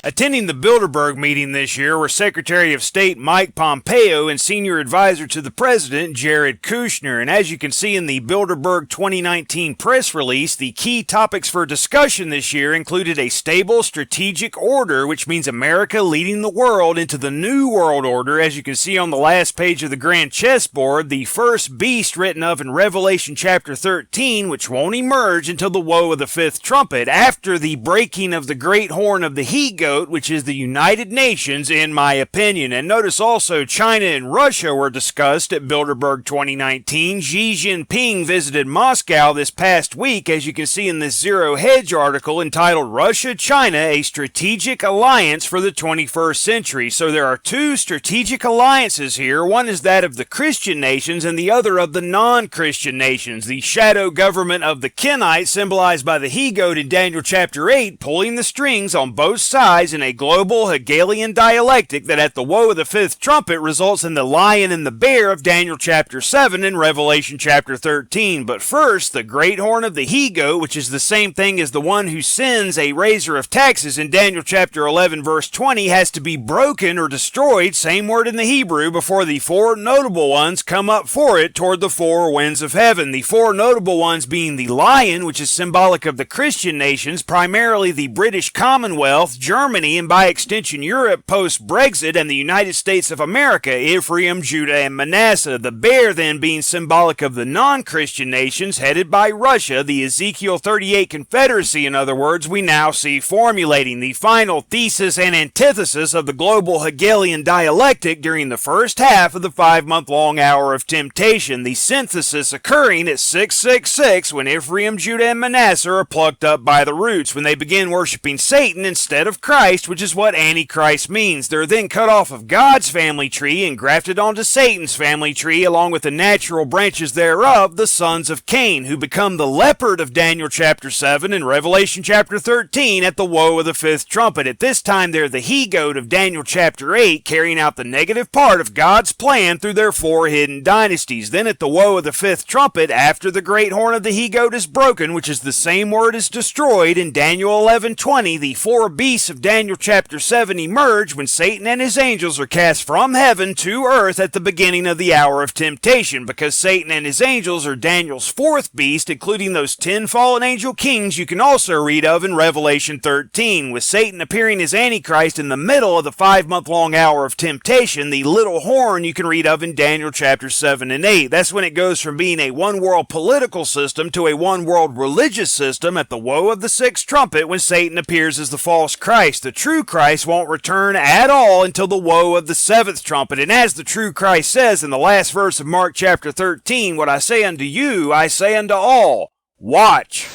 Attending the Bilderberg meeting this year were Secretary of State Mike Pompeo and Senior Advisor to the President Jared Kushner. And as you can see in the Bilderberg 2019 press release, the key topics for discussion this year included a stable strategic order, which means America leading the world into the new world order. As you can see on the last page of the grand chessboard, the first beast written of in Revelation chapter 13, which won't emerge until the woe of the fifth trumpet, after the breaking of the great horn of the he-goat, which is the United Nations, in my opinion. And notice also China and Russia were discussed at Bilderberg 2019. Xi Jinping visited Moscow this past week, as you can see in this Zero Hedge article entitled Russia-China, a Strategic Alliance for the 21st Century. So there are two strategic alliances here. One is that of the Christian nations and the other of the non-Christian nations. The shadow government of the Kenites, symbolized by the he-goat in Daniel chapter 8, pulling the strings on both sides in a global Hegelian dialectic that at the woe of the fifth trumpet results in the lion and the bear of Daniel chapter 7 and Revelation chapter 13. But first, the great horn of the he-goat, which is the same thing as the one who sends a raiser of taxes in Daniel chapter 11 verse 20, has to be broken or destroyed, same word in the Hebrew, before the four notable ones come up for it toward the four winds of heaven. The four notable ones being the lion, which is symbolic of the Christian nations, primarily the British Commonwealth, Germany, and by extension Europe post-Brexit, and the United States of America, Ephraim, Judah, and Manasseh. The bear then being symbolic of the non-Christian nations headed by Russia, the Ezekiel 38 Confederacy, in other words, we now see formulating the final thesis and antithesis of the global Hegelian dialectic during the first half of the 5-month-long hour of temptation, the synthesis occurring at 666 when Ephraim, Judah, and Manasseh are plucked up by the roots, when they begin worshiping Satan instead of Christ, which is what Antichrist means. They're then cut off of God's family tree and grafted onto Satan's family tree, along with the natural branches thereof, the sons of Cain, who become the leopard of Daniel chapter 7 and Revelation chapter 13 at the woe of the fifth trumpet. At this time, they're the he-goat of Daniel chapter 8, carrying out the negative part of God's plan through their four hidden dynasties. Then at the woe of the fifth trumpet, after the great horn of the he-goat is broken, which is the same word as destroyed in Daniel 11:20, the four beasts of Daniel chapter 7 emerge when Satan and his angels are cast from heaven to earth at the beginning of the hour of temptation. Because Satan and his angels are Daniel's fourth beast, including those 10 fallen angel kings you can also read of in Revelation 13. With Satan appearing as Antichrist in the middle of the 5-month-long hour of temptation, the little horn you can read of in Daniel chapter 7 and 8. That's when it goes from being a one-world political system to a one-world religious system at the woe of the sixth trumpet, when Satan appears as the false Christ. The true Christ won't return at all until the woe of the seventh trumpet. And as the true Christ says in the last verse of Mark chapter 13, what I say unto you, I say unto all, watch.